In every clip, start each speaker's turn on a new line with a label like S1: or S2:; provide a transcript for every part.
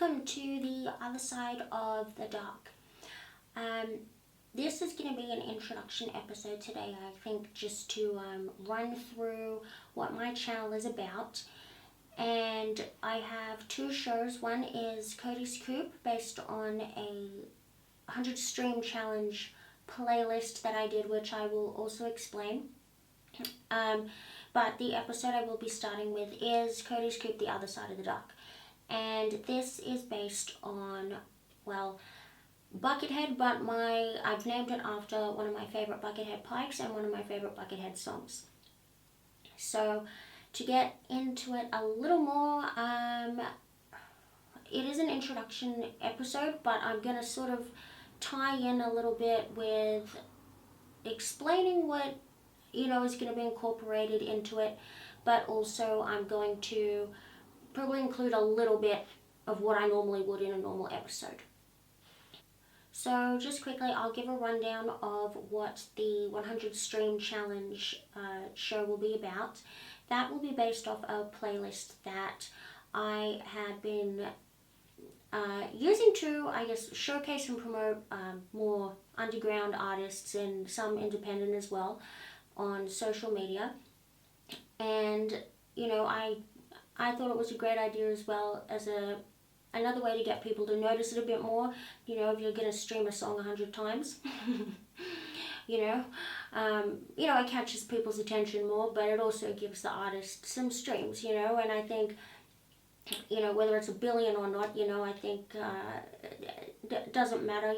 S1: welcome to the other side of the dark. This is going to be an introduction episode today, I think, just to run through what my channel is about. And I have two shows. One is Kody's Coop, based on a 100 stream challenge playlist that I did, which I will also explain. But the episode I will be starting with is Kody's Coop, The Other Side of the Dark. And this is based on, well, Buckethead, but I've named it after one of my favorite Buckethead pikes and one of my favorite Buckethead songs. So, to get into it a little more, it is an introduction episode, but I'm going to sort of tie in a little bit with explaining what, is going to be incorporated into it, but also I'm going to probably include a little bit of what I normally would in a normal episode. So just quickly, I'll give a rundown of what the 100 stream challenge show will be about. That will be based off a playlist that I had been using to, I guess, showcase and promote more underground artists and some independent as well on social media. And, I thought it was a great idea as well as another way to get people to notice it a bit more. If you're going to stream a song 100 times, it catches people's attention more, but it also gives the artist some streams, and I think, whether it's a billion or not, I think it doesn't matter,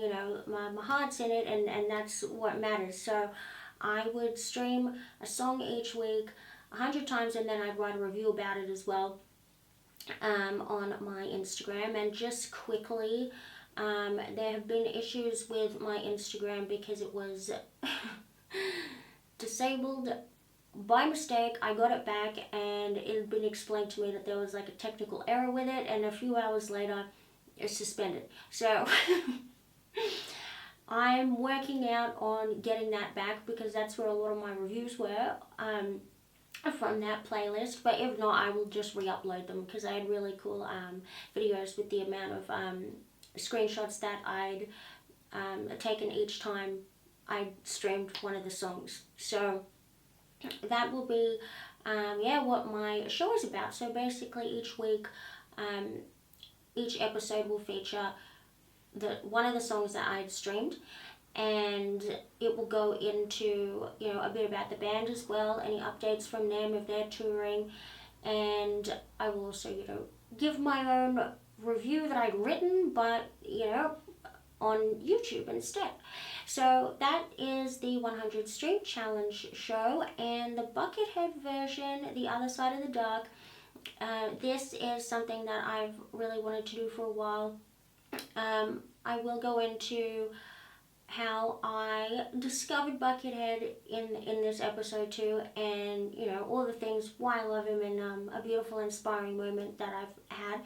S1: my heart's in it, and that's what matters. So I would stream a song each week 100 times, and then I'd write a review about it as well on my Instagram. And just quickly, there have been issues with my Instagram because it was disabled by mistake. I got it back, and it had been explained to me that there was like a technical error with it, and a few hours later it's suspended. So I'm working out on getting that back, because that's where a lot of my reviews were from that playlist. But if not, I will just re-upload them, because I had really cool videos with the amount of screenshots that I'd taken each time I streamed one of the songs. So that will be what my show is about. So basically each week, each episode will feature one of the songs that I'd streamed, and it will go into a bit about the band as well, any updates from them if they're touring, and I will also give my own review that I'd written, but on YouTube instead. So that is the 100 Stream Challenge show, and the Buckethead version, The Other Side of the Dark. This is something that I've really wanted to do for a while. I will go into how I discovered Buckethead in this episode too, and all the things why I love him, and a beautiful, inspiring moment that I've had.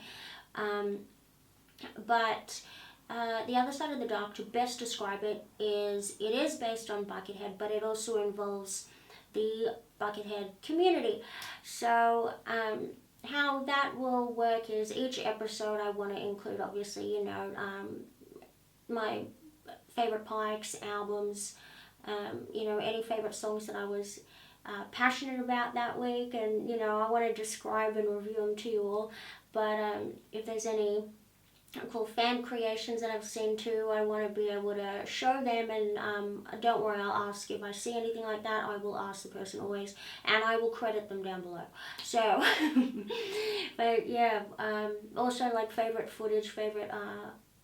S1: But The Other Side of the Dark, to best describe it, it is based on Buckethead, but it also involves the Buckethead community. So how that will work is each episode I want to include, obviously, my favorite pikes, albums, any favorite songs that I was passionate about that week, and I want to describe and review them to you all. But if there's any cool fan creations that I've seen too, I want to be able to show them, and don't worry, I'll ask if I see anything like that. I will ask the person always, and I will credit them down below. So but yeah, also like favorite footage, favorite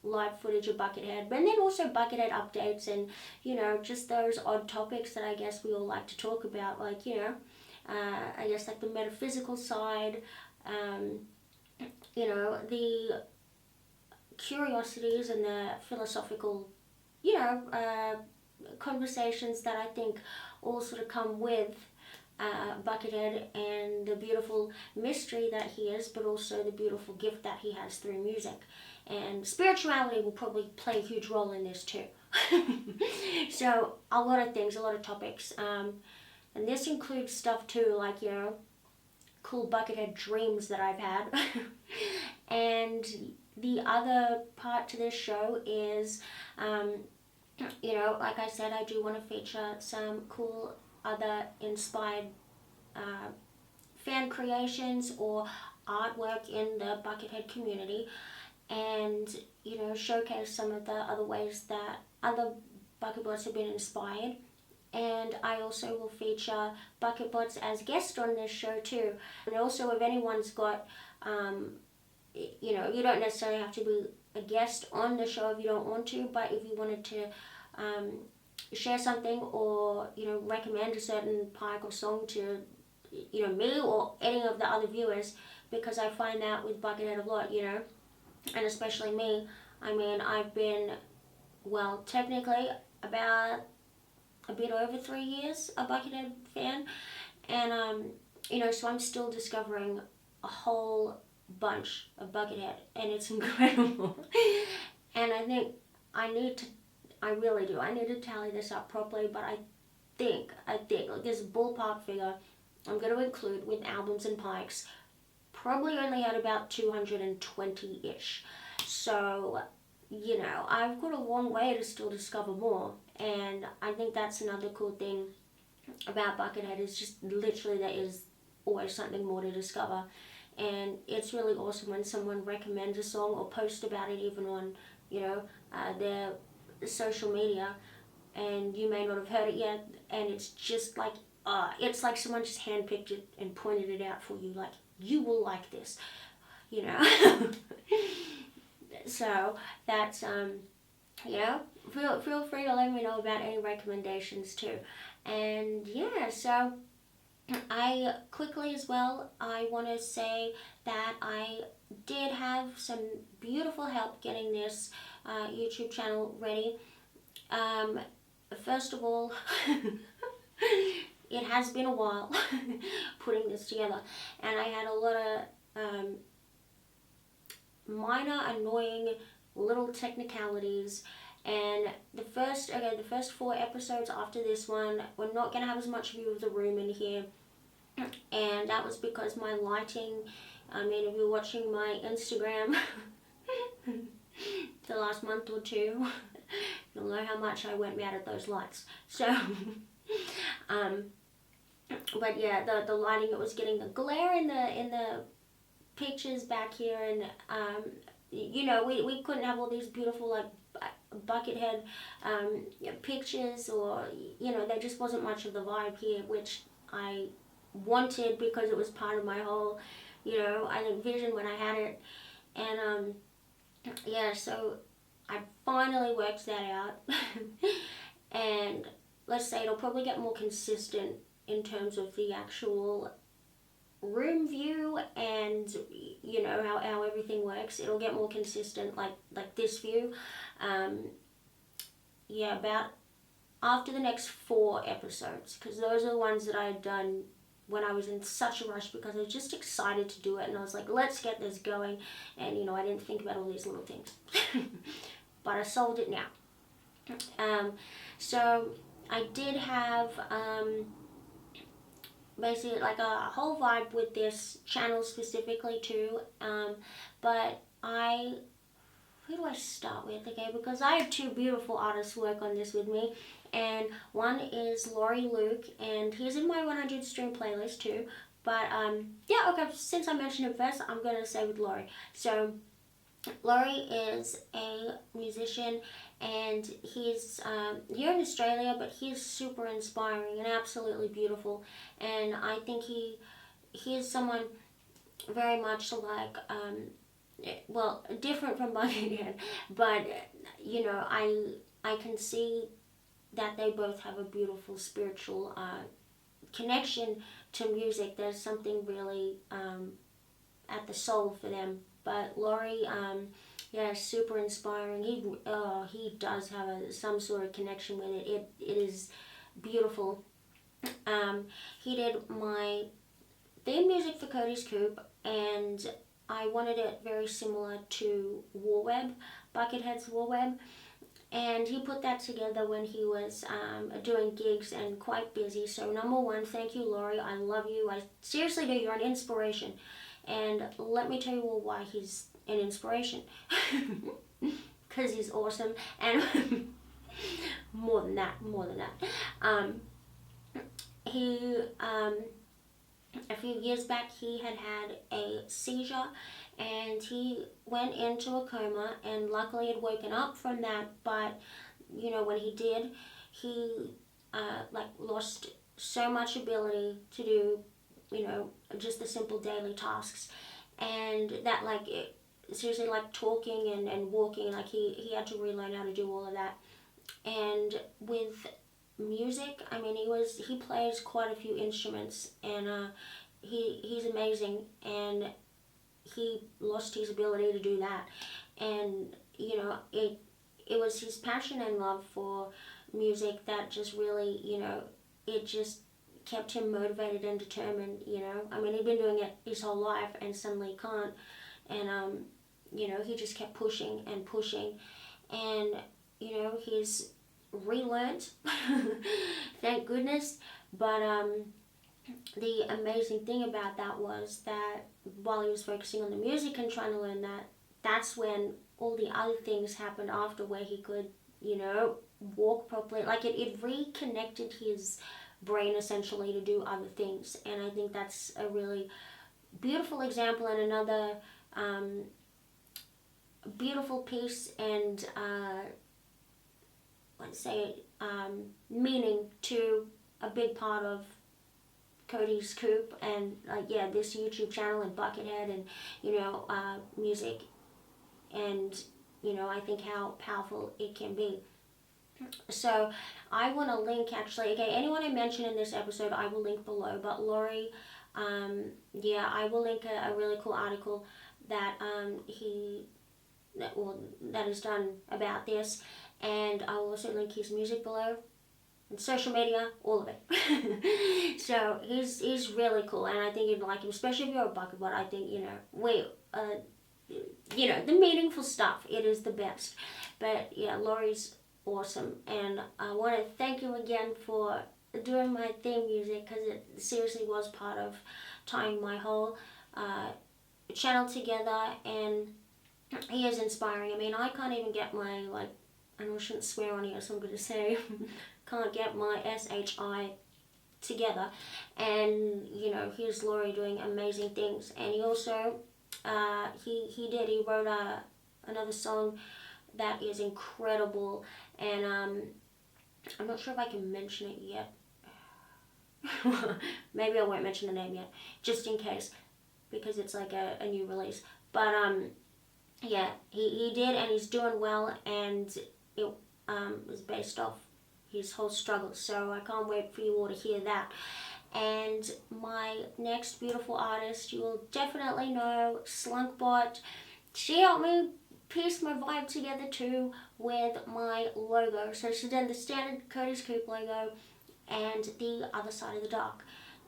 S1: live footage of Buckethead, but then also Buckethead updates, and just those odd topics that I guess we all like to talk about, like I guess like the metaphysical side, the curiosities and the philosophical, conversations that I think all sort of come with Buckethead, and the beautiful mystery that he is, but also the beautiful gift that he has through music. And spirituality will probably play a huge role in this too. So a lot of things, a lot of topics. And this includes stuff too, like, cool Buckethead dreams that I've had. And the other part to this show is, you know, like I said, I do want to feature some cool other inspired fan creations or artwork in the Buckethead community, and, you know, showcase some of the other ways that other bucket bots have been inspired. And I also will feature bucket bots as guests on this show too. And also, if anyone's got, you know, you don't necessarily have to be a guest on the show if you don't want to, but if you wanted to share something, or, you know, recommend a certain pike or song to, you know, me or any of the other viewers, because I find that with Buckethead a lot, you know, and especially me. I mean, I've been, well, technically about a bit over 3 years a Buckethead fan, and you know, so I'm still discovering a whole bunch of Buckethead, and it's incredible. And I think I really do, I need to tally this up properly, but I think like this ballpark figure I'm going to include with albums and pikes probably only had about 220-ish. So, you know, I've got a long way to still discover more. And I think that's another cool thing about Buckethead, is just literally there is always something more to discover. And it's really awesome when someone recommends a song or posts about it even on, you know, their social media, and you may not have heard it yet, and it's just like, it's like someone just handpicked it and pointed it out for you, like, you will like this, you know. So that's, you know, feel free to let me know about any recommendations too. And yeah, so I quickly as well, I want to say that I did have some beautiful help getting this YouTube channel ready. First of all, it has been a while putting this together, and I had a lot of minor annoying little technicalities. And the first 4 episodes after this one, we're not going to have as much view of the room in here, and that was because my lighting, I mean, if you're watching my Instagram the last month or two, you'll know how much I went mad at those lights. So but yeah, the lighting, it was getting the glare in the pictures back here, and you know, we couldn't have all these beautiful, like, Buckethead pictures, or, you know, there just wasn't much of the vibe here, which I wanted because it was part of my whole, you know, I think vision when I had it. And yeah, so I finally worked that out. And let's say it'll probably get more consistent in terms of the actual room view, and, you know, how everything works. It'll get more consistent, like this view. Yeah, about after the next 4 episodes, because those are the ones that I had done when I was in such a rush, because I was just excited to do it, and I was like, let's get this going. And, you know, I didn't think about all these little things. But I solved it now. So I did have basically like a whole vibe with this channel specifically too, but who do I start with? Okay, because I have 2 beautiful artists work on this with me, and one is Laurie Luke, and he's in my 100 stream playlist too. But yeah, okay, since I mentioned him first, I'm gonna say with Laurie. So Laurie is a musician, and he's here in Australia, but he's super inspiring and absolutely beautiful. And I think he is someone very much like, well, different from Buckethead, but, you know, I can see that they both have a beautiful spiritual connection to music. There's something really at the soul for them. But Laurie, yeah, super inspiring. He does have some sort of connection with it. It is beautiful. He did my theme music for Kody's Coop, and I wanted it very similar to Warweb, Buckethead's Warweb. And he put that together when he was doing gigs and quite busy. So number one, thank you, Laurie. I love you. I seriously do. You're an inspiration. And let me tell you all why he's an inspiration because he's awesome. And more than that, he a few years back he had a seizure, and he went into a coma, and luckily had woken up from that. But you know, when he did, he lost so much ability to do, you know, just the simple daily tasks, and that seriously, like talking and walking, like he had to relearn how to do all of that. And with music, I mean, he plays quite a few instruments, and he's amazing, and he lost his ability to do that. And you know, it was his passion and love for music that just really, you know, it just kept him motivated and determined. You know, I mean, he'd been doing it his whole life, and suddenly he can't. And you know, he just kept pushing and pushing, and you know, he's relearned, thank goodness. But the amazing thing about that was that while he was focusing on the music and trying to learn that, that's when all the other things happened after, where he could, you know, walk properly. Like it reconnected his brain essentially to do other things. And I think that's a really beautiful example, and another beautiful piece and meaning to a big part of Kody's Coop, and this YouTube channel, and Buckethead, and you know, music, and you know, I think how powerful it can be. So I want to link, actually, okay, anyone I mention in this episode I will link below, but Laurie, I will link a really cool article that that is done about this, and I'll also link his music below, and social media, all of it. So he's really cool, and I think you'd like him, especially if you're a bucket bot. I think, you know, you know, the meaningful stuff, it is the best. But yeah, Laurie's awesome, and I want to thank you again for doing my theme music, because it seriously was part of tying my whole channel together, and he is inspiring. I mean, I can't even get my, like, I know I shouldn't swear on here, so I'm going to say, can't get my SHI together. And, you know, here's Laurie doing amazing things. And he also, he wrote another song that is incredible. And I'm not sure if I can mention it yet. Maybe I won't mention the name yet, just in case, because it's like a new release. But, yeah, he did, and he's doing well, and it was based off his whole struggle, so I can't wait for you all to hear that. And my next beautiful artist, you will definitely know, Slunkbot. She helped me piece my vibe together too with my logo. So she's done the standard Kody's Coop logo and the other side of the dark.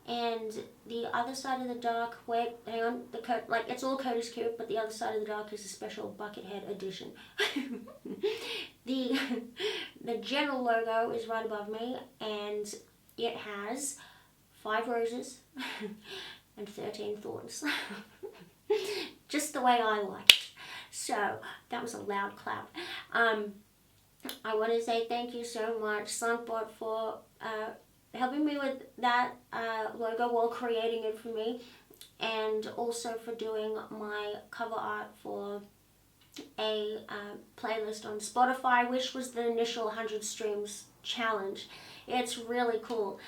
S1: And the other side of the dark, wait, hang on, it's all Kody's Coop, but the other side of the dark is a special Buckethead edition. The general logo is right above me, and it has 5 roses and 13 thorns. Just the way I like it. So, that was a loud clap. I want to say thank you so much, Slunkbot, for helping me with that logo while creating it for me, and also for doing my cover art for a playlist on Spotify, which was the initial 100 streams challenge. It's really cool.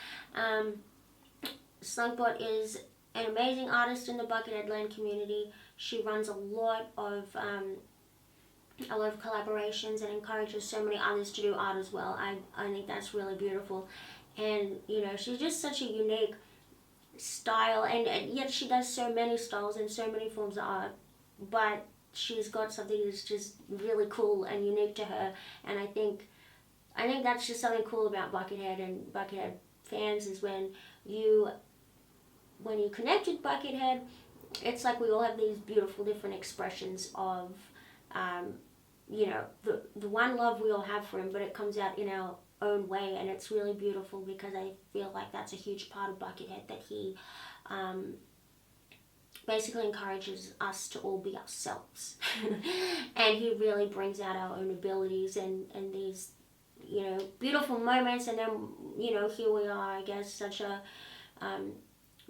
S1: Slunkbot is an amazing artist in the Buckethead Land community. She runs a lot of collaborations and encourages so many others to do art as well. I think that's really beautiful. And, you know, she's just such a unique style, and yet she does so many styles and so many forms of art, but she's got something that's just really cool and unique to her. And I think that's just something cool about Buckethead and Buckethead fans, is when you connect with Buckethead, it's like we all have these beautiful different expressions of, you know, the one love we all have for him, but it comes out in our own way, and it's really beautiful, because I feel like that's a huge part of Buckethead that he basically encourages us to all be ourselves. And he really brings out our own abilities and these, you know, beautiful moments. And then, you know, here we are, I guess, such a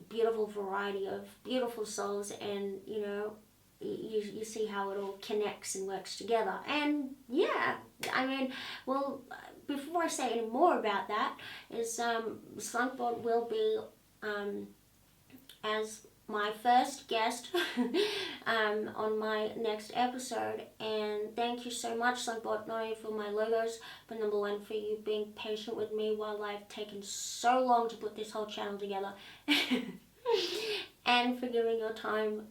S1: beautiful variety of beautiful souls, and, you know, you see how it all connects and works together. And yeah, I mean, well, before I say any more about that, is Slunkbot will be as my first guest on my next episode. And thank you so much, Slunkbot, not only for my logos, but number one, for you being patient with me while I've taken so long to put this whole channel together. And for giving your time,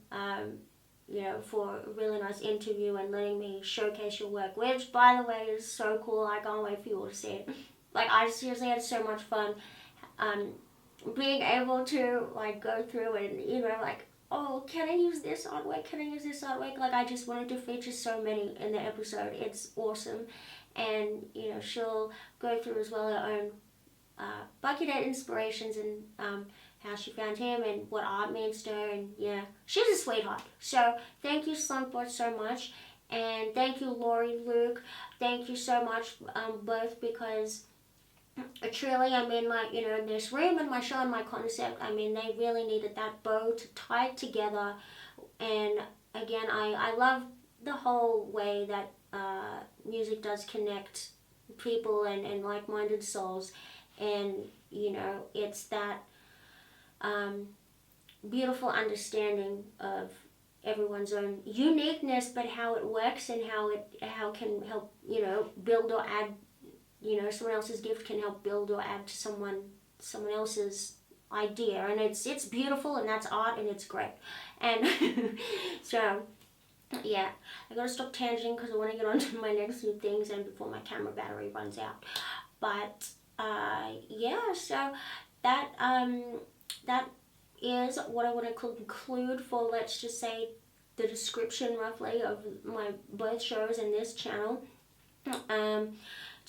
S1: you know, for a really nice interview and letting me showcase your work, which, by the way, is so cool. I can't wait for you all to see it. Like, I seriously had so much fun being able to, like, go through and, you know, like, oh, can I use this artwork? Can I use this artwork? Like, I just wanted to feature so many in the episode. It's awesome. And, you know, she'll go through as well her own Buckethead inspirations and how she found him and what art means to her. And, yeah, she's a sweetheart. So, thank you, Slunkbot, so much. And thank you, Laurie Luke. Thank you so much, both, because truly, I mean, like, you know, this room and my show and my concept, I mean, they really needed that bow to tie it together. And again, I love the whole way that music does connect people and like-minded souls. And, you know, it's that beautiful understanding of everyone's own uniqueness, but how it works and how it can help, you know, build or add. You know, someone else's gift can help build or add to someone else's idea, and it's beautiful, and that's art, and it's great. And so, yeah, I gotta stop tangenting because I want to get on to my next few things, and before my camera battery runs out. But yeah, so that that is what I want to conclude for, let's just say, the description roughly of my both shows and this channel.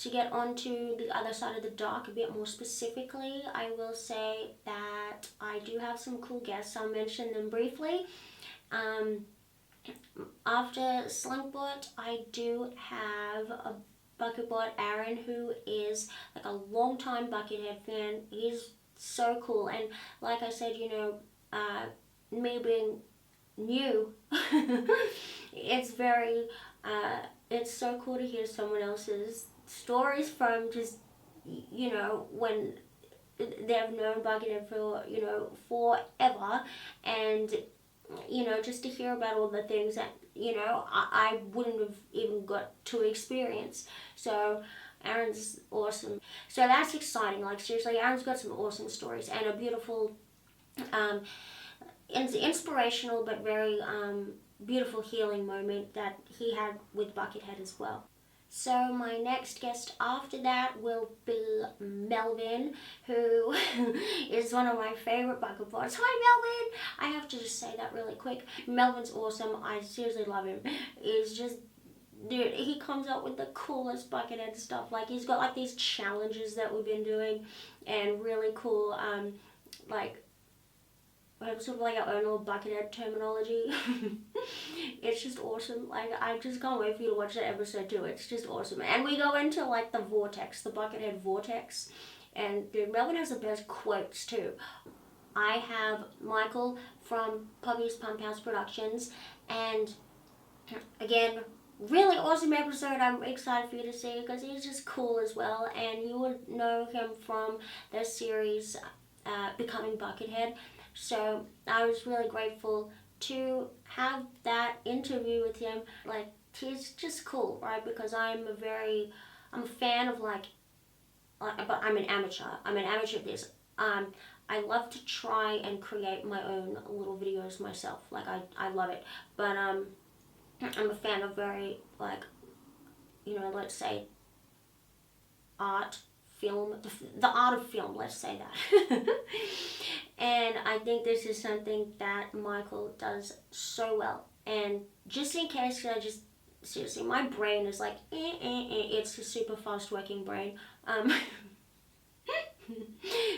S1: To get onto the other side of the dock a bit more specifically, I will say that I do have some cool guests. I'll mention them briefly. After Slunkbot, I do have a Bucketbot, Aaron, who is like a long-time Buckethead fan. He's so cool, and like I said, you know, me being new, it's very, it's so cool to hear someone else's stories from just, you know, when they've known Buckethead for, you know, forever, and, you know, just to hear about all the things that, you know, I wouldn't have even got to experience. So Aaron's awesome. So that's exciting. Like, seriously, Aaron's got some awesome stories and a beautiful, inspirational but very beautiful healing moment that he had with Buckethead as well. So my next guest after that will be Melvin, who is one of my favorite bucket bots. Hi, Melvin! I have to just say that really quick. Melvin's awesome. I seriously love him. He's just, dude, he comes up with the coolest Buckethead stuff. Like, he's got like these challenges that we've been doing, and really cool, like, sort of like our own little Buckethead terminology. It's just awesome. Like, I just can't wait for you to watch that episode too. It's just awesome. And we go into like the vortex, the Buckethead vortex. And dude, Melvin has the best quotes too. I have Michael from Popi's Pumphouse Productions, and again, really awesome episode. I'm excited for you to see because he's just cool as well. And you would know him from the series Becoming Buckethead. So I was really grateful to have that interview with him. Like, he's just cool, right? Because I'm a fan of but I'm an amateur. I'm an amateur at this. I love to try and create my own little videos myself. Like, I love it. But I'm a fan of very, like, you know, let's say art, film, the art of film, let's say that. And I think this is something that Michael does so well. And just in case, seriously, my brain is like, it's a super fast working brain.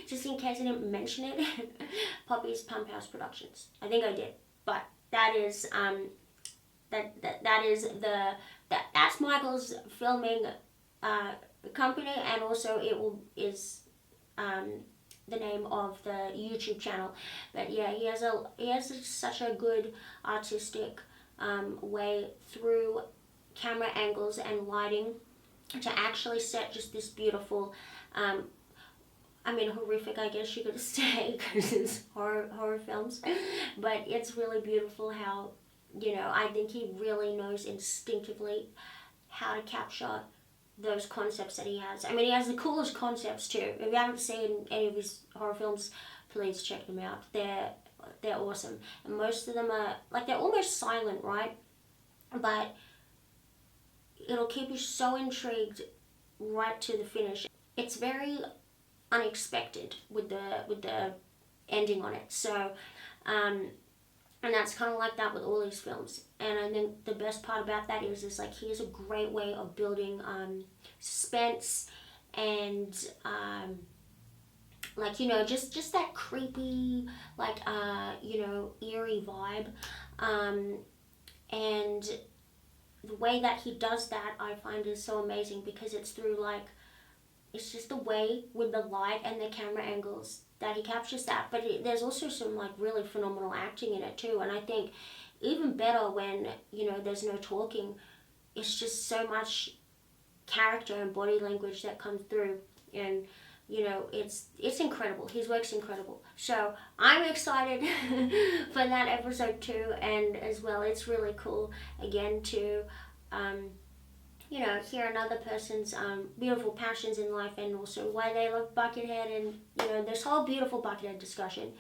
S1: Just in case I didn't mention it, Popi's Pumphouse Productions. I think I did. but that is that's Michael's filming company, and also is the name of the YouTube channel. But yeah, he has such a good artistic way through camera angles and lighting to actually set just this beautiful, horrific, I guess you could say, because it's horror films, but it's really beautiful how, I think he really knows instinctively how to capture those concepts that he has. I mean, he has the coolest concepts too. If you haven't seen any of his horror films, please check them out. They're awesome. And most of them are, like, they're almost silent, right? But it'll keep you so intrigued right to the finish. It's very unexpected with the ending on it. So, and that's kind of like that with all these films. And I think the best part about that is like, he has a great way of building suspense and just that creepy, like eerie vibe. And the way that he does that, I find, is so amazing, because it's through, like, it's just the way with the light and the camera angles that he captures that. But there's also some, like, really phenomenal acting in it too. And I think even better when, there's no talking. It's just so much character and body language that comes through. And, it's incredible. His work's incredible. So I'm excited for that episode too. And as well, it's really cool, again, to hear another person's beautiful passions in life, and also why they love Buckethead, and this whole beautiful Buckethead discussion.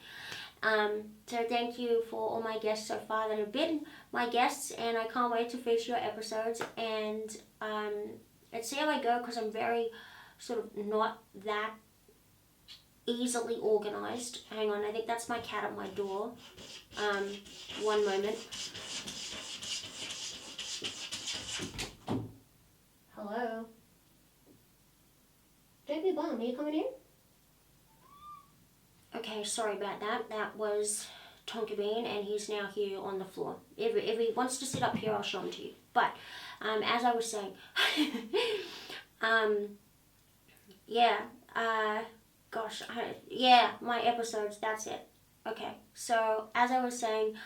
S1: So thank you for all my guests so far that have been my guests, and I can't wait to feature your episodes, and let's see how I go, because I'm very sort of not that easily organized. Hang on, I think that's my cat at my door. One moment. Hello? Don't be alarmed, are you coming in? Okay, sorry about that. That was Tonka Bean, and he's now here on the floor. If he wants to sit up here, I'll show him to you. But, as I was saying, my episodes, that's it. Okay, so as I was saying,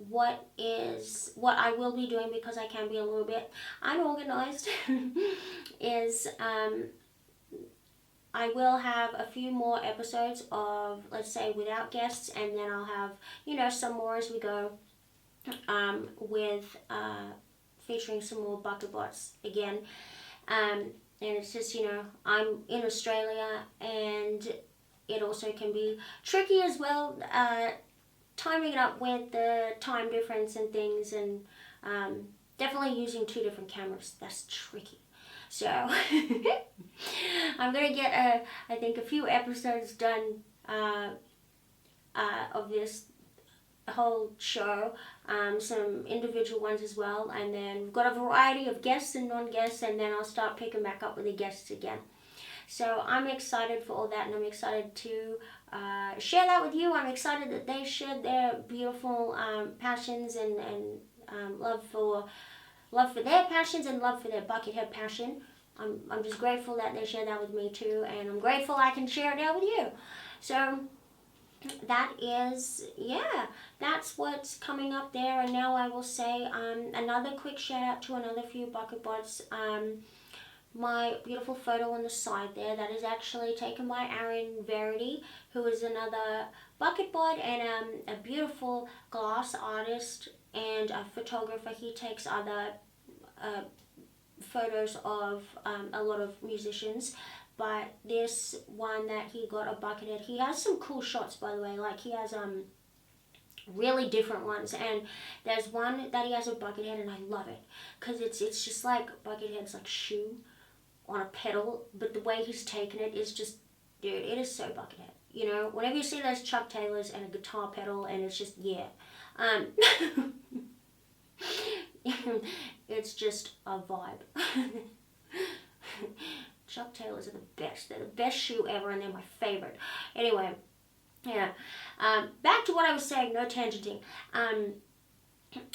S1: what I will be doing, because I can be a little bit unorganized, is I will have a few more episodes of, let's say, without guests, and then I'll have, some more as we go, with featuring some more bucket bots again. And it's just, I'm in Australia, and it also can be tricky as well, timing it up with the time difference and things, and definitely using 2 different cameras. That's tricky. So I'm gonna get I think a few episodes done of this whole show, some individual ones as well, and then we've got a variety of guests and non-guests, and then I'll start picking back up with the guests again. So I'm excited for all that, and I'm excited to share that with you. I'm excited that they shared their beautiful passions and love for their passions and love for their Buckethead passion. I'm just grateful that they share that with me too, and I'm grateful I can share it now with you. So that is, that's what's coming up there. And now I will say another quick shout out to another few bucket bots. My beautiful photo on the side there, that is actually taken by Verity, who is another bucket bot and a beautiful glass artist and a photographer. He takes other photos of a lot of musicians, but this one that he got a Buckethead, he has some cool shots, by the way. Like, he has really different ones, and there's one that he has a Buckethead, and I love it because it's just like Buckethead's like shoe on a pedal, but the way he's taken it is just, dude, it is so Buckethead. Whenever you see those Chuck Taylors and a guitar pedal, and it's just, it's just a vibe. Chuck Taylors are the best. They're the best shoe ever, and they're my favorite. Anyway, Yeah. Back to what I was saying, no tangenting.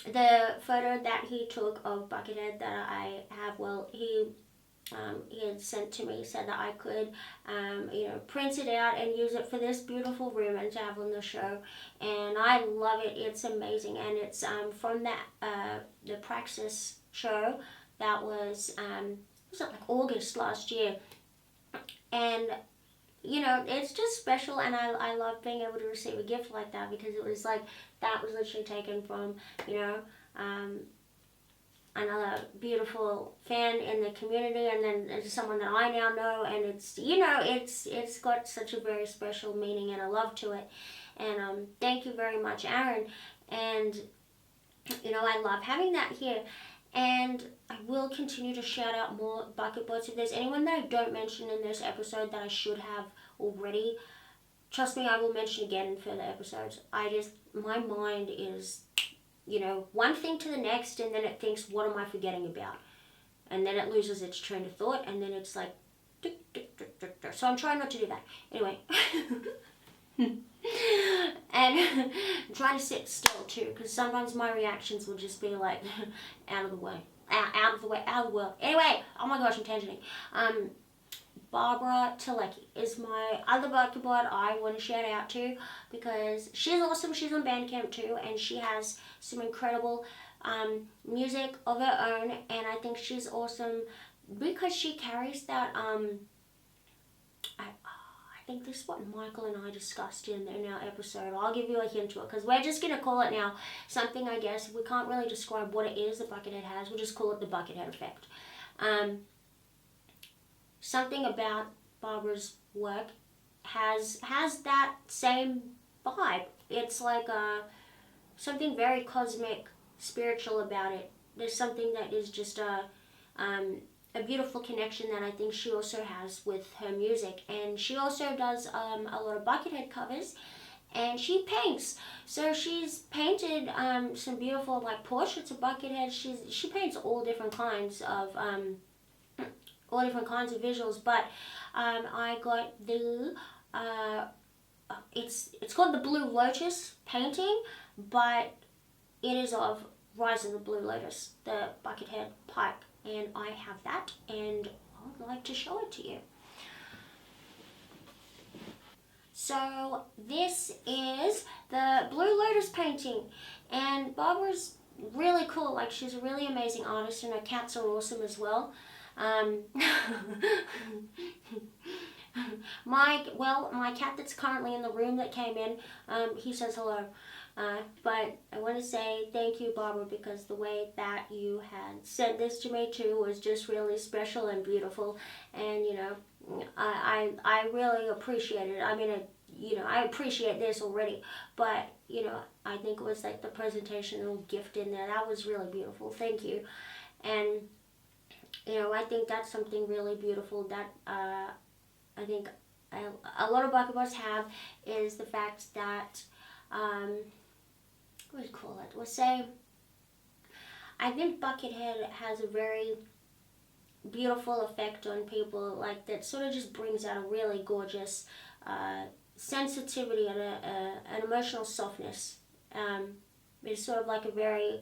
S1: The photo that he took of Buckethead that I have, well, he had sent to me, said that I could, print it out and use it for this beautiful room and to have on the show. And I love it. It's amazing. And it's from that the Praxis show that was it like August last year. And it's just special, and I love being able to receive a gift like that, because it was like, that was literally taken from, another beautiful fan in the community, and then it's someone that I now know, and it's got such a very special meaning and a love to it. And thank you very much, Aaron. And I love having that here. And I will continue to shout out more bucket bots. If there's anyone that I don't mention in this episode that I should have already, trust me, I will mention again in further episodes. My mind is, one thing to the next, and then it thinks, what am I forgetting about? And then it loses its train of thought, and then it's like, tick, tick, tick, tick, tick. So I'm trying not to do that. Anyway. And I'm trying to sit still too, because sometimes my reactions will just be like, out of the way, out of the way, out of the world. Anyway, oh my gosh, I'm tangenting. Barbara Teleki is my other bucket bot I want to shout out to, because she's awesome. She's on Bandcamp too, and she has some incredible music of her own, and I think she's awesome because she carries that I think this is what Michael and I discussed in our episode. I'll give you a hint to it, because we're just going to call it now something, I guess. We can't really describe what it is the Buckethead has. We'll just call it the Buckethead effect. Something about Barbara's work has that same vibe. It's like something very cosmic, spiritual about it. There's something that is just a beautiful connection that I think she also has with her music. And she also does a lot of Buckethead covers, and she paints. So she's painted some beautiful portraits of Buckethead. She paints all different kinds of visuals. But I got the it's called the Blue Lotus painting, but it is of Rise of the Blue Lotus, the Buckethead Pike. And I have that, and I would like to show it to you. So this is the Blue Lotus painting, and Barbara's really cool. She's a really amazing artist, and her cats are awesome as well. My cat that's currently in the room that came in, he says hello. But I want to say thank you, Barbara, because the way that you had sent this to me too was just really special and beautiful. And I really appreciate it. I mean, I appreciate this already, but I think it was like the presentation, little gift in there, that was really beautiful. Thank you. And I think that's something really beautiful that I think a lot of bucket bots have, is the fact that what do you call it? We'll say, I think Buckethead has a very beautiful effect on people, that sort of just brings out a really gorgeous sensitivity and an emotional softness. It's sort of like a very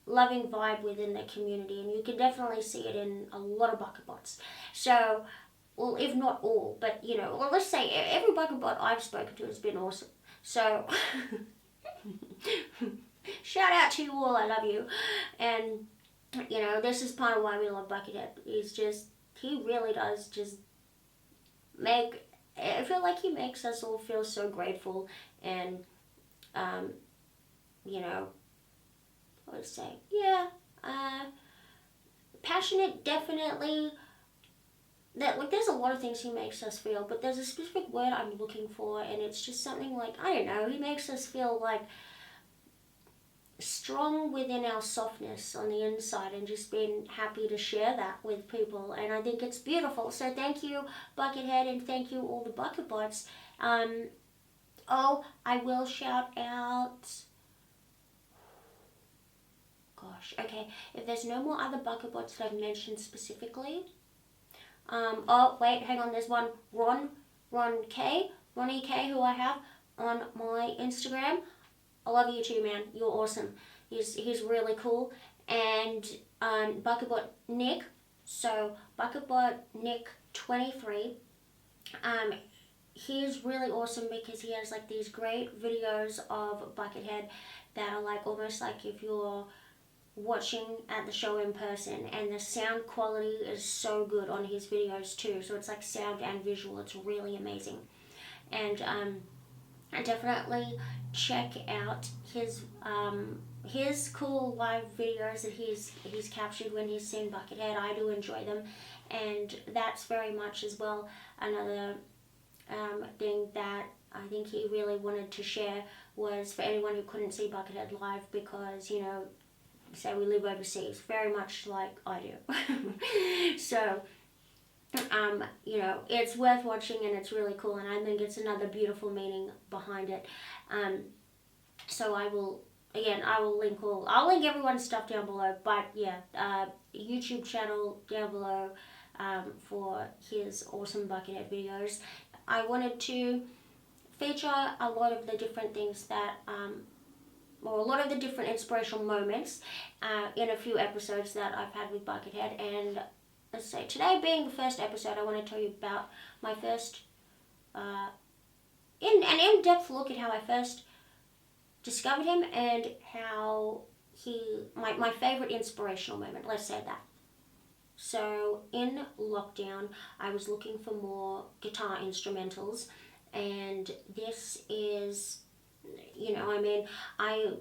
S1: loving vibe within the community, and you can definitely see it in a lot of bucket bots. So, well, if not all, but well, let's say every bucket bot I've spoken to has been awesome. So, shout out to you all, I love you. And, this is part of why we love Buckethead. He really does just I feel like he makes us all feel so grateful, and, I would say, passionate, definitely. There's a lot of things he makes us feel, but there's a specific word I'm looking for, and it's just something I don't know, he makes us feel strong within our softness on the inside, and just being happy to share that with people, and I think it's beautiful. So thank you, Buckethead, and thank you all the bucket bots. I will shout out, gosh, okay, if there's no more other bucket bots that I've mentioned specifically, oh wait, hang on, there's one, Ron K, Ronnie K, who I have on my Instagram. I love you too, man. You're awesome. He's really cool. And Bucketbot Nick. So Bucketbot Nick 23. He's really awesome because he has like these great videos of Buckethead that are like almost like if you're watching at the show in person, and the sound quality is so good on his videos too. So it's like sound and visual. It's really amazing. And I definitely check out his cool live videos that he's captured when he's seen Buckethead. I do enjoy them, and that's very much as well another thing that I think he really wanted to share was for anyone who couldn't see Buckethead live because, you know, say we live overseas, very much like I do. So, you know, it's worth watching and it's really cool, and I think it's another beautiful meaning behind it. So I will I'll link everyone's stuff down below, but yeah, YouTube channel down below for his awesome Buckethead videos. I wanted to feature a lot of the different things that, or a lot of the different inspirational moments in a few episodes that I've had with Buckethead. And let's say today being the first episode, I want to tell you about my first, in-depth look at how I first discovered him and how my favorite inspirational moment, let's say that. So in lockdown, I was looking for more guitar instrumentals, and this is, you know, I mean, I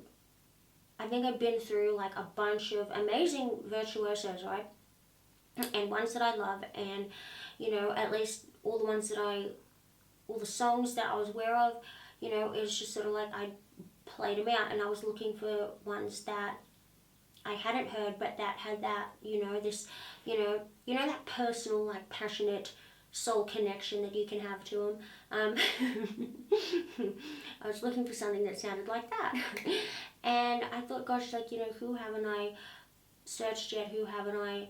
S1: think I've been through like a bunch of amazing virtuosos, right? And ones that I love, and, you know, at least all the songs that I was aware of, you know, it was just sort of like I played them out, and I was looking for ones that I hadn't heard, but that had that, you know, this, you know that personal, like, passionate soul connection that you can have to them. I was looking for something that sounded like that. And I thought, gosh, like, you know, who haven't I searched yet? Who haven't I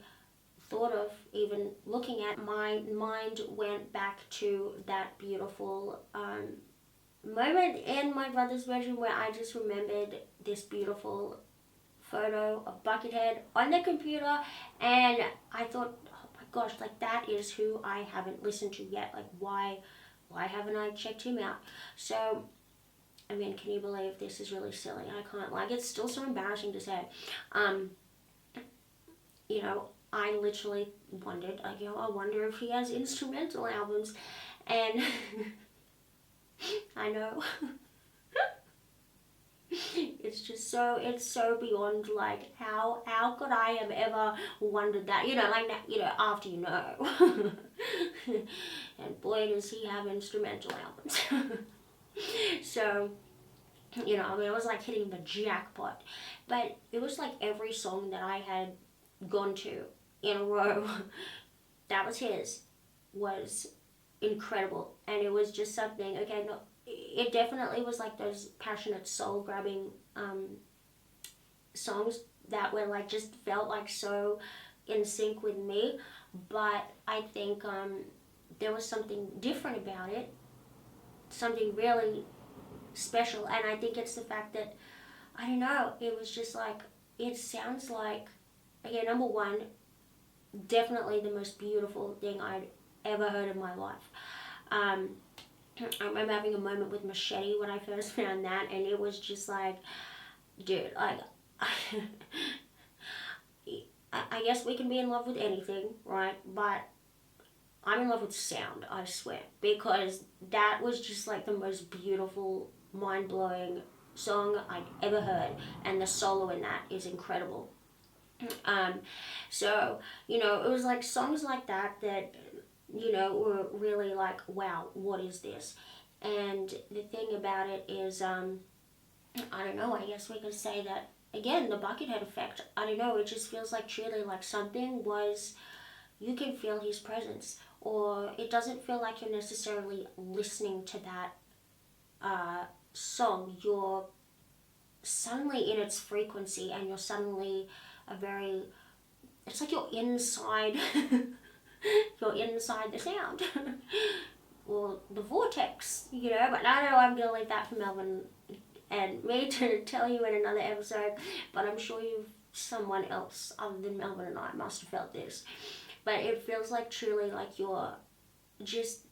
S1: thought of even looking at? My mind went back to that beautiful moment in my brother's bedroom where I just remembered this beautiful photo of Buckethead on the computer, and I thought, oh my gosh, like that is who I haven't listened to yet. Like why haven't I checked him out? So, I mean, can you believe this is really silly? I can't, like, it's still so embarrassing to say. You know, I literally wondered, like, you know, I wonder if he has instrumental albums, and I know. It's so beyond, like, how could I have ever wondered that, you know, like, you know, after you know. And boy, does he have instrumental albums. So, you know, I mean, it was like hitting the jackpot, but it was like every song that I had gone to in a row that was his was incredible, and it was just something, okay, no, it definitely was like those passionate soul grabbing songs that were like just felt like so in sync with me, but I think there was something different about it, something really special, and I think it's the fact that, I don't know, it was just like, it sounds like, again, number one, definitely the most beautiful thing I'd ever heard in my life. I remember having a moment with Machete when I first found that, and it was just like, dude, like, I guess we can be in love with anything, right? But I'm in love with sound, I swear, because that was just like the most beautiful, mind-blowing song I'd ever heard, and the solo in that is incredible. So, you know, it was like songs like that, you know, were really like, wow, what is this? And the thing about it is, I don't know, I guess we could say that, again, the Buckethead effect, I don't know, it just feels like truly like something was, you can feel his presence, or it doesn't feel like you're necessarily listening to that song, you're suddenly in its frequency, and you're suddenly it's like you're inside, you're inside the sound. Well, the vortex, you know. But I don't know, I'm going to leave that for Melvin and me to tell you in another episode. But I'm sure someone else other than Melvin and I must have felt this. But it feels like truly like you're just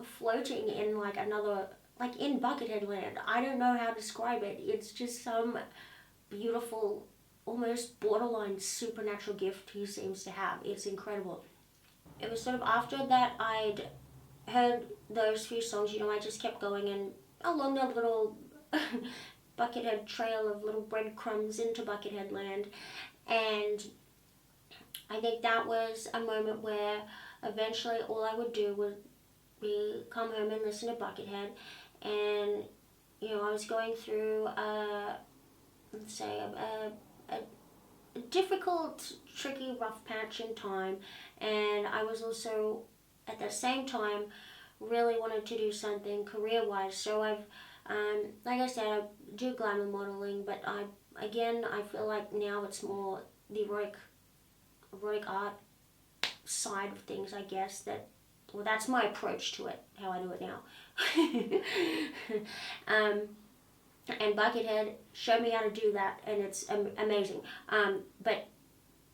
S1: floating in like another, like in Buckethead land. I don't know how to describe it. It's just some beautiful, almost borderline supernatural gift he seems to have. It's incredible. It was sort of after that I'd heard those few songs, you know, I just kept going and along the little Buckethead trail of little breadcrumbs into Buckethead land. And I think that was a moment where eventually all I would do would be come home and listen to Buckethead. And, you know, I was going through, let's say, a difficult, tricky, rough patch in time. And I was also, at the same time, really wanted to do something career-wise. So I've, like I said, I do glamour modeling, but I feel like now it's more the erotic art side of things, I guess, well, that's my approach to it, how I do it now. And Buckethead showed me how to do that, and it's amazing. But,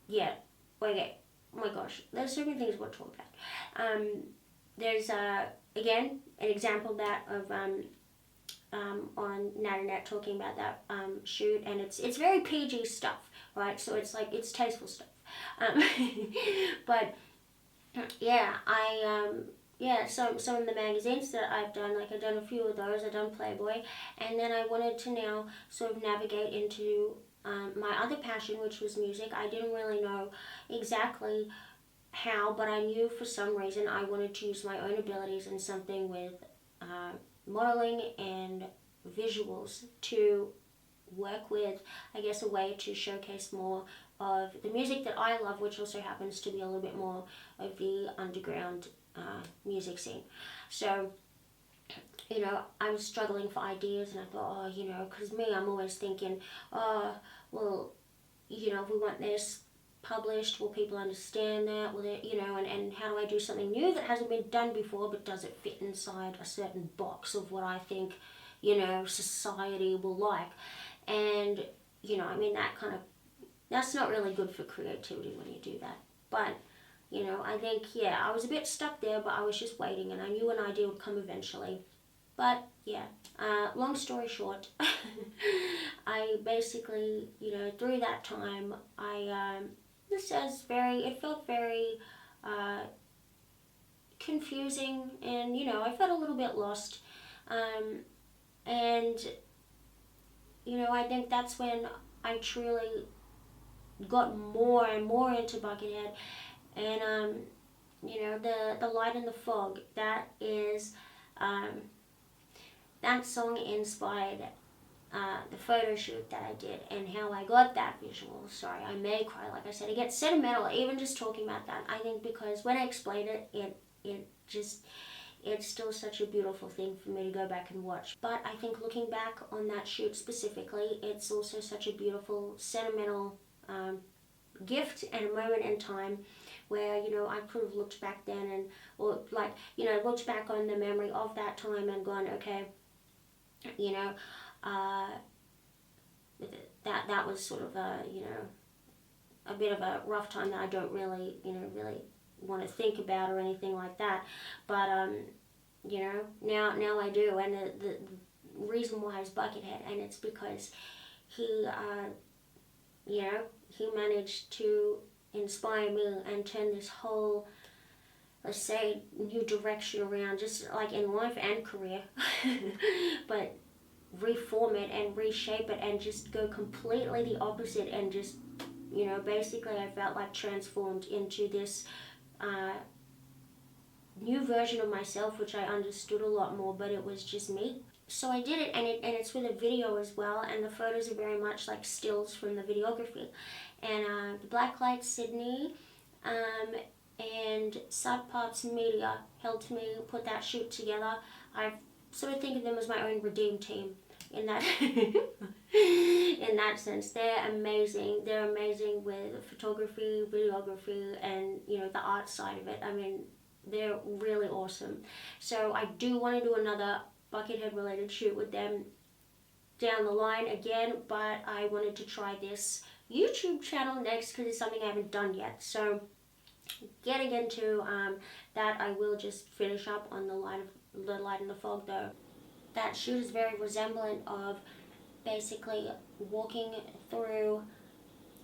S1: yeah, okay, oh my gosh, there's so many things I want to talk about. There's, again, an example of on Natanet talking about that shoot, and it's very PG stuff, right? So it's like, it's tasteful stuff. But yeah, some of the magazines that I've done, like I've done a few of those. I've done Playboy, and then I wanted to now sort of navigate into my other passion, which was music. I didn't really know exactly how, but I knew for some reason I wanted to use my own abilities in something with modeling and visuals to work with, I guess, a way to showcase more of the music that I love, which also happens to be a little bit more of the underground music scene. So, you know, I was struggling for ideas, and I thought, oh, you know, because me, I'm always thinking, oh, well, you know, if we want this published, will people understand that? Will they, you know, and how do I do something new that hasn't been done before, but does it fit inside a certain box of what I think, you know, society will like? And, you know, I mean, that's not really good for creativity when you do that. But, you know, I think, yeah, I was a bit stuck there, but I was just waiting, and I knew an idea would come eventually. But, yeah, long story short, I basically, you know, through that time, it felt very confusing, and, you know, I felt a little bit lost. And, you know, I think that's when I truly got more and more into Buckethead. And, you know, the Light in the Fog, that is, that song inspired the photo shoot that I did, and how I got that visual. Sorry, I may cry. Like I said, it gets sentimental even just talking about that. I think because when I explain it, it's still such a beautiful thing for me to go back and watch. But I think looking back on that shoot specifically, it's also such a beautiful, sentimental gift and a moment in time where, you know, I could have looked back then or like, you know, looked back on the memory of that time and gone, okay, you know, that was sort of a, you know, a bit of a rough time that I don't really, you know, really want to think about or anything like that. But, you know, now I do. And the reason why is Buckethead, and it's because he, you know, he managed to inspire me and turn this whole, let's say, new direction around, just like in life and career. But reform it and reshape it and just go completely the opposite, and just, you know, basically I felt like transformed into this new version of myself, which I understood a lot more, but it was just me. So I did it, and it's with a video as well, and the photos are very much like stills from the videography. And the Blacklight Sydney and SuttPups Media helped me put that shoot together. I sort of think of them as my own redeem team in that in that sense. They're amazing. They're amazing with photography, videography, and, you know, the art side of it. I mean, They're really awesome. So I do want to do another Buckethead related shoot with them down the line again, but I wanted to try this YouTube channel next because it's something I haven't done yet. So getting into that, I will just finish up on the light in the fog though. That shoot is very resemblant of basically walking through,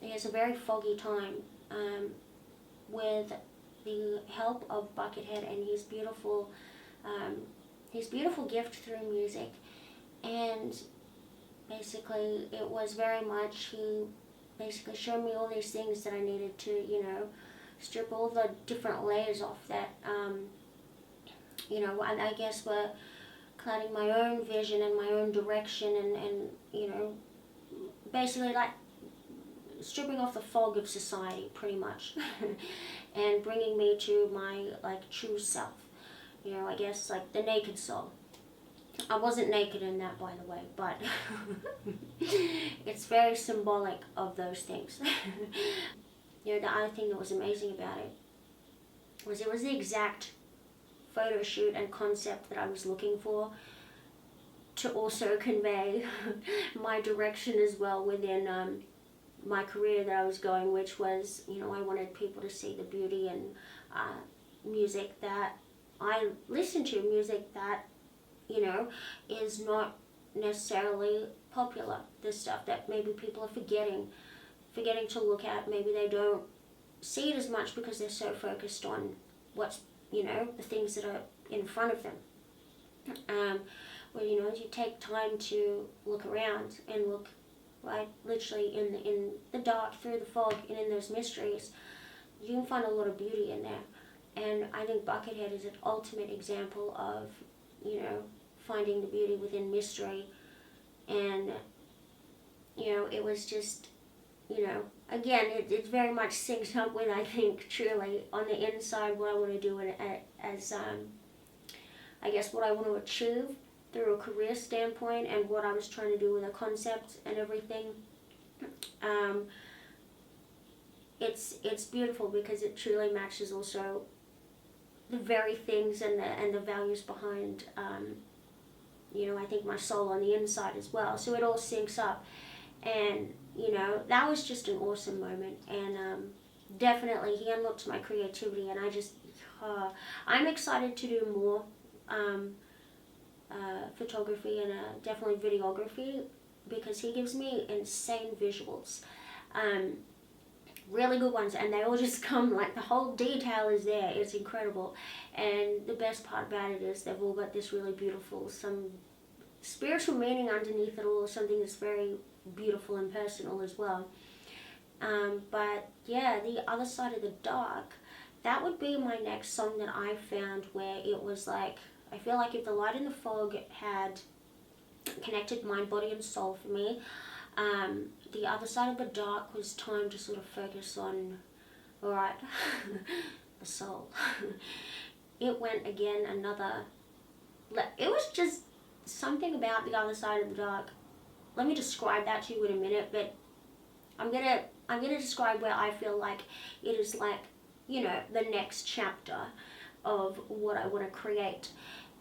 S1: it's a very foggy time with the help of Buckethead and his beautiful gift through music. And basically it was very much, he basically showed me all these things that I needed to, you know, strip all the different layers off that, you know, and I guess were clouding my own vision and my own direction, and you know, basically like stripping off the fog of society pretty much and bringing me to my like true self, you know, I guess like the naked soul. I wasn't naked in that, by the way, but it's very symbolic of those things. You know, the other thing that was amazing about it was the exact photo shoot and concept that I was looking for to also convey my direction as well within my career that I was going, which was, you know, I wanted people to see the beauty and music that I listen to, music that, you know, is not necessarily popular. The stuff that maybe people are forgetting to look at. Maybe they don't see it as much because they're so focused on what's, you know, the things that are in front of them. Where, you know, you take time to look around and look, right, literally in the dark, through the fog, and in those mysteries, you can find a lot of beauty in there. And I think Buckethead is an ultimate example of, you know, finding the beauty within mystery. And, you know, it was just, you know, again, it very much syncs up with, I think, truly, on the inside, what I want to do as, I guess, what I want to achieve through a career standpoint and what I was trying to do with a concept and everything. It's beautiful because it truly matches also the very things and the values behind, you know, I think my soul on the inside as well. So it all syncs up. And, you know, that was just an awesome moment. And definitely he unlocked my creativity, and I just, I'm excited to do more photography and definitely videography, because he gives me insane visuals. Really good ones, and they all just come, like, the whole detail is there. It's incredible. And the best part about it is they've all got this really beautiful, some spiritual meaning underneath it all, something that's very beautiful and personal as well. But yeah, The Other Side of the Dark, that would be my next song that I found, where it was like, I feel like if The Light in the Fog had connected mind, body and soul for me, The Other Side of the Dark was time to sort of focus on, alright, the soul. It went again it was just something about The Other Side of the Dark. Let me describe that to you in a minute, but I'm gonna describe where I feel like it is, like, you know, the next chapter of what I want to create,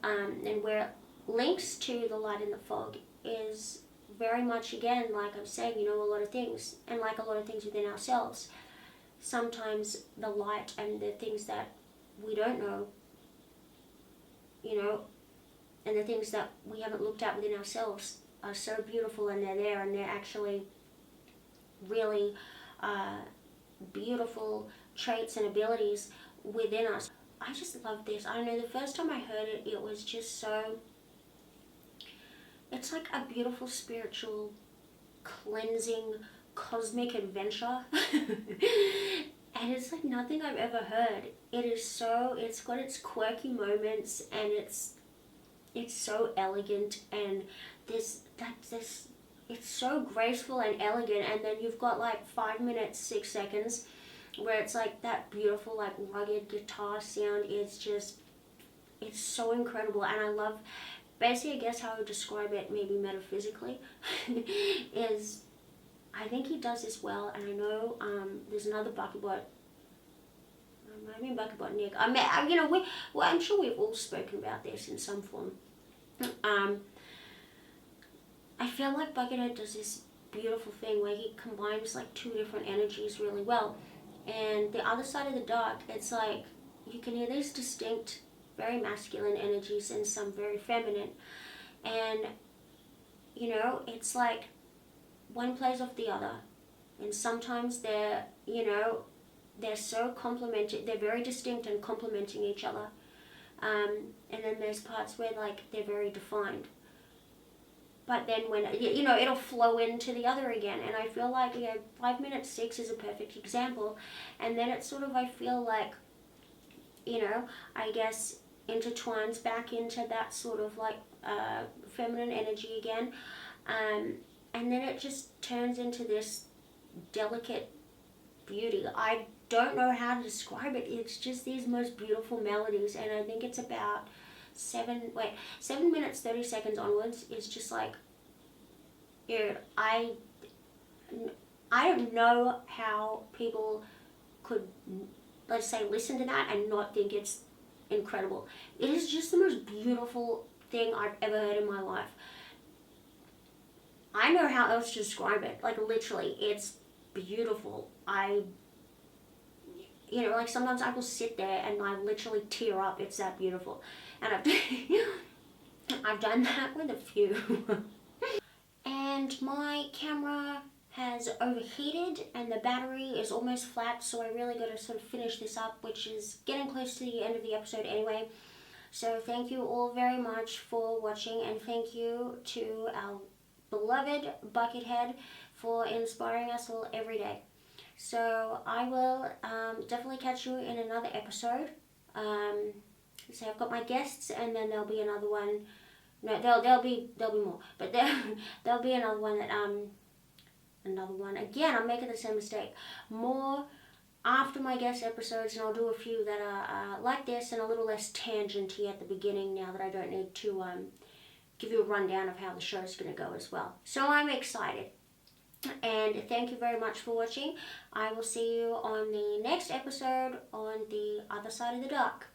S1: and where it links to The Light in the Fog is very much, again, like I'm saying, you know, a lot of things, and like a lot of things within ourselves, sometimes the light and the things that we don't know, you know, and the things that we haven't looked at within ourselves are so beautiful, and they're there, and they're actually really beautiful traits and abilities within us. I just love this. I don't know, the first time I heard it, it was just so, it's like a beautiful spiritual cleansing cosmic adventure. And it's like nothing I've ever heard. It is so, it's got its quirky moments, and it's so elegant, and it's so graceful and elegant. And then you've got like 5 minutes, 6 seconds where it's like that beautiful, like, rugged guitar sound. It's so incredible. And I love, basically, I guess how I would describe it, maybe metaphysically, is I think he does this well. And I know there's another Buckybot, I mean Bucket Bot Nick. I'm sure we've all spoken about this in some form. I feel like Buckethead does this beautiful thing where he combines like two different energies really well. And the other side of the dark, it's like you can hear these distinct, very masculine energies and some very feminine. And, it's like one plays off the other. And sometimes they're so complemented, they're very distinct and complementing each other. And then there's parts where like they're very defined. But then when, it'll flow into the other again. And I feel like, 5 minutes 6 is a perfect example. And then it's sort of, I feel like, I guess intertwines back into that sort of like feminine energy again. And then it just turns into this delicate beauty. I don't know how to describe it. It's just these most beautiful melodies. And I think it's about 7 minutes 30 seconds onwards is just like, dude, I don't know how people could, let's say, listen to that and not think it's incredible. It is just the most beautiful thing I've ever heard in my life. I know how else to describe it. Like, literally, it's beautiful. Like sometimes I will sit there and I literally tear up. It's that beautiful. And I've done that with a few. And my camera has overheated and the battery is almost flat, so I really got to sort of finish this up, which is getting close to the end of the episode anyway. So thank you all very much for watching, and thank you to our beloved Buckethead for inspiring us all every day. So I will definitely catch you in another episode. So I've got my guests, and then there'll be another one. No, there'll be more, but there'll be another one that again, I'm making the same mistake. More after my guest episodes, and I'll do a few that are like this and a little less tangenty at the beginning. Now that I don't need to give you a rundown of how the show's going to go as well. So I'm excited. And thank you very much for watching. I will see you on the next episode on the other side of the dark.